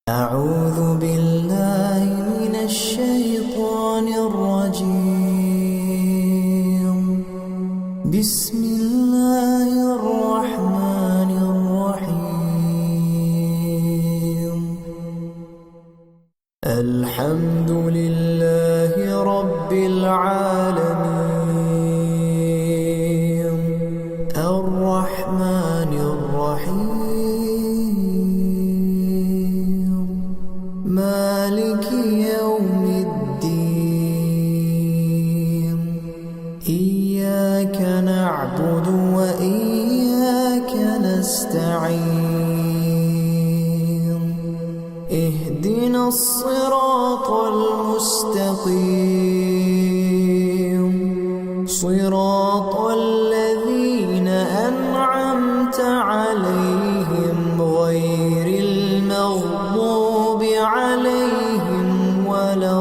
أعوذ بالله من الشيطان الرجيم. بسم الله الرحمن الرحيم. الحمد لله رب العالمين الرحمن الرحيم مالك يوم الدين. إياك نعبد وإياك نستعين. اهدنا الصراط المستقيم صراط الذين أنعمت عليهم غير المغضوب عليهم ولا